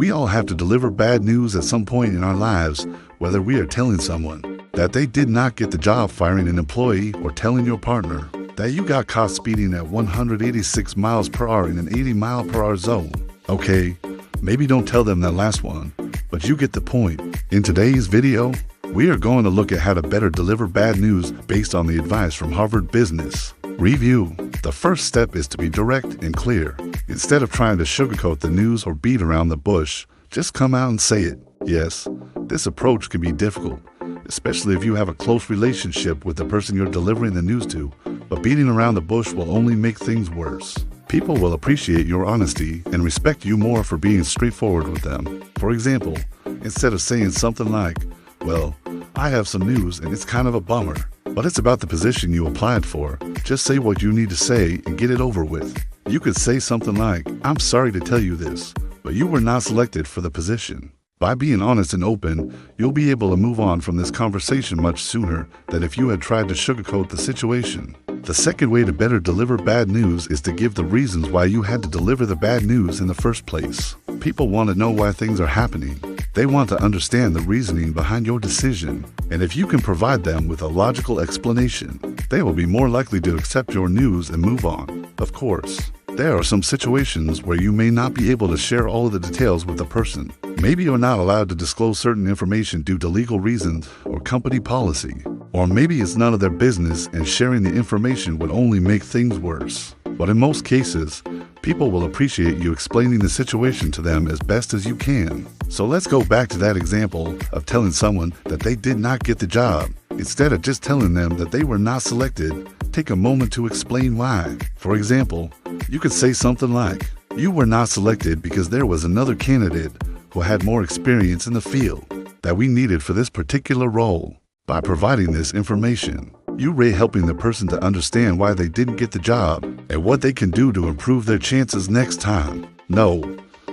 We all have to deliver bad news at some point in our lives, whether we are telling someone that they did not get the job firing an employee or telling your partner that you got caught speeding at 186 miles per hour in an 80 mile per hour zone. Okay, maybe don't tell them that last one, but you get the point. In today's video, we are going to look at how to better deliver bad news based on the advice from Harvard Business Review. The first step is to be direct and clear. Instead of trying to sugarcoat the news or beat around the bush, just come out and say it. Yes, this approach can be difficult, especially if you have a close relationship with the person you're delivering the news to, but beating around the bush will only make things worse. People will appreciate your honesty and respect you more for being straightforward with them. For example, instead of saying something like, "Well, I have some news and it's kind of a bummer, but it's about the position you applied for," just say what you need to say and get it over with. You could say something like, "I'm sorry to tell you this, but you were not selected for the position." By being honest and open, you'll be able to move on from this conversation much sooner than if you had tried to sugarcoat the situation. The second way to better deliver bad news is to give the reasons why you had to deliver the bad news in the first place. People want to know why things are happening. They want to understand the reasoning behind your decision. And if you can provide them with a logical explanation, they will be more likely to accept your news and move on. Of course, there are some situations where you may not be able to share all of the details with the person. Maybe you're not allowed to disclose certain information due to legal reasons or company policy. Or maybe it's none of their business and sharing the information would only make things worse. But in most cases, people will appreciate you explaining the situation to them as best as you can. So let's go back to that example of telling someone that they did not get the job. Instead of just telling them that they were not selected, take a moment to explain why. For example, you could say something like, "You were not selected because there was another candidate who had more experience in the field that we needed for this particular role." By providing this information, you are helping the person to understand why they didn't get the job and what they can do to improve their chances next time.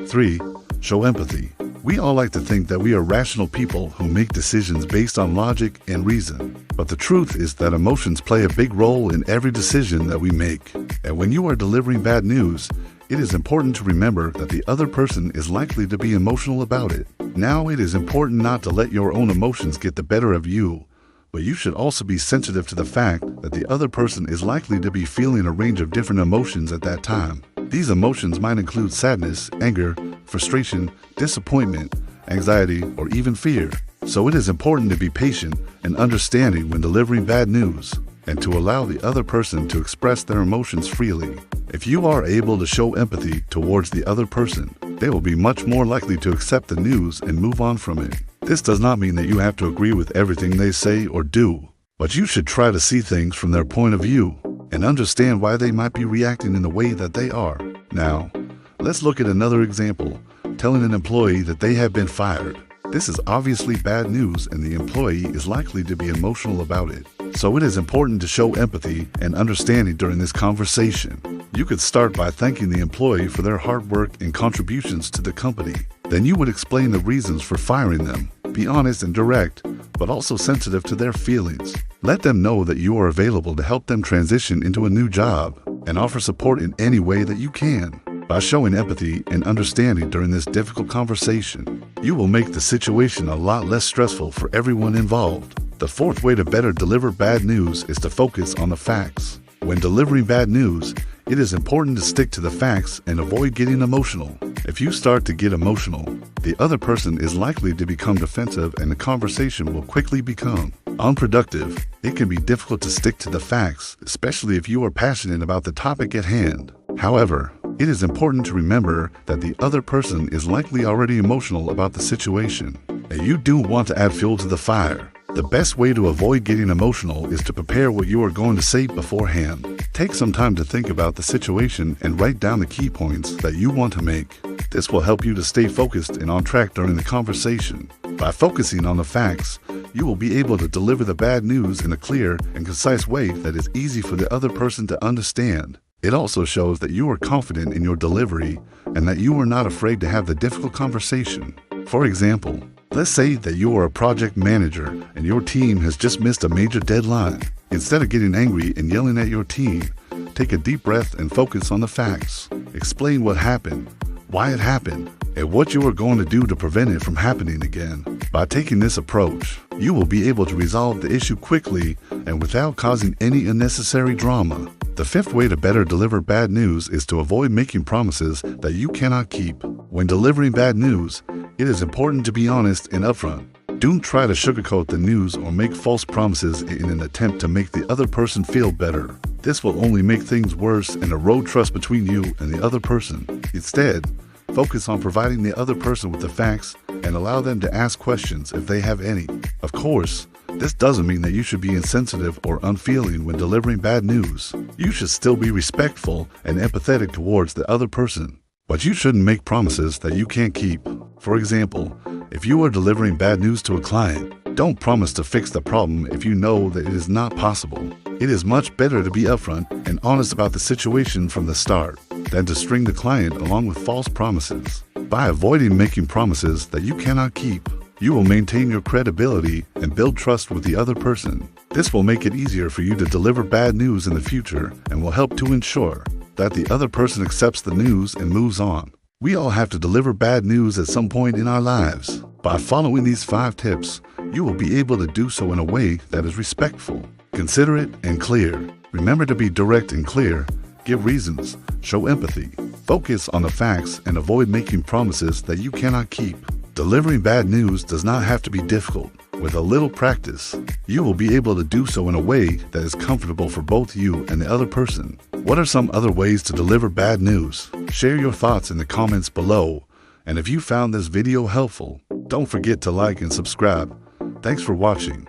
3. Show empathy. We all like to think that we are rational people who make decisions based on logic and reason. But the truth is that emotions play a big role in every decision that we make. And when you are delivering bad news, it is important to remember that the other person is likely to be emotional about it. Now, it is important not to let your own emotions get the better of you, but you should also be sensitive to the fact that the other person is likely to be feeling a range of different emotions at that time. These emotions might include sadness, anger, frustration, disappointment, anxiety, or even fear. So it is important to be patient and understanding when delivering bad news, and to allow the other person to express their emotions freely. If you are able to show empathy towards the other person, they will be much more likely to accept the news and move on from it. This does not mean that you have to agree with everything they say or do, but you should try to see things from their point of view and understand why they might be reacting in the way that they are. Now, let's look at another example, telling an employee that they have been fired. This is obviously bad news and the employee is likely to be emotional about it. So it is important to show empathy and understanding during this conversation. You could start by thanking the employee for their hard work and contributions to the company. Then you would explain the reasons for firing them. Be honest and direct, but also sensitive to their feelings. Let them know that you are available to help them transition into a new job and offer support in any way that you can. By showing empathy and understanding during this difficult conversation, you will make the situation a lot less stressful for everyone involved. The fourth way to better deliver bad news is to focus on the facts. When delivering bad news, it is important to stick to the facts and avoid getting emotional. If you start to get emotional, the other person is likely to become defensive and the conversation will quickly become unproductive. It can be difficult to stick to the facts, especially if you are passionate about the topic at hand. However, it is important to remember that the other person is likely already emotional about the situation, and you do want to add fuel to the fire. The best way to avoid getting emotional is to prepare what you are going to say beforehand. Take some time to think about the situation and write down the key points that you want to make. This will help you to stay focused and on track during the conversation. By focusing on the facts, you will be able to deliver the bad news in a clear and concise way that is easy for the other person to understand. It also shows that you are confident in your delivery and that you are not afraid to have the difficult conversation. For example, let's say that you are a project manager and your team has just missed a major deadline. Instead of getting angry and yelling at your team, take a deep breath and focus on the facts. Explain what happened, why it happened, and what you are going to do to prevent it from happening again. By taking this approach, you will be able to resolve the issue quickly and without causing any unnecessary drama. The fifth way to better deliver bad news is to avoid making promises that you cannot keep. When delivering bad news, it is important to be honest and upfront. Don't try to sugarcoat the news or make false promises in an attempt to make the other person feel better. This will only make things worse and erode trust between you and the other person. Instead, focus on providing the other person with the facts and allow them to ask questions if they have any. Of course, this doesn't mean that you should be insensitive or unfeeling when delivering bad news. You should still be respectful and empathetic towards the other person. But you shouldn't make promises that you can't keep. For example, if you are delivering bad news to a client, don't promise to fix the problem if you know that it is not possible. It is much better to be upfront and honest about the situation from the start than to string the client along with false promises. By avoiding making promises that you cannot keep, you will maintain your credibility and build trust with the other person. This will make it easier for you to deliver bad news in the future and will help to ensure that the other person accepts the news and moves on. We all have to deliver bad news at some point in our lives. By following these 5 tips, you will be able to do so in a way that is respectful, considerate, and clear. Remember to be direct and clear, give reasons, show empathy, focus on the facts, and avoid making promises that you cannot keep. Delivering bad news does not have to be difficult. With a little practice, you will be able to do so in a way that is comfortable for both you and the other person. What are some other ways to deliver bad news? Share your thoughts in the comments below. And if you found this video helpful, don't forget to like and subscribe. Thanks for watching.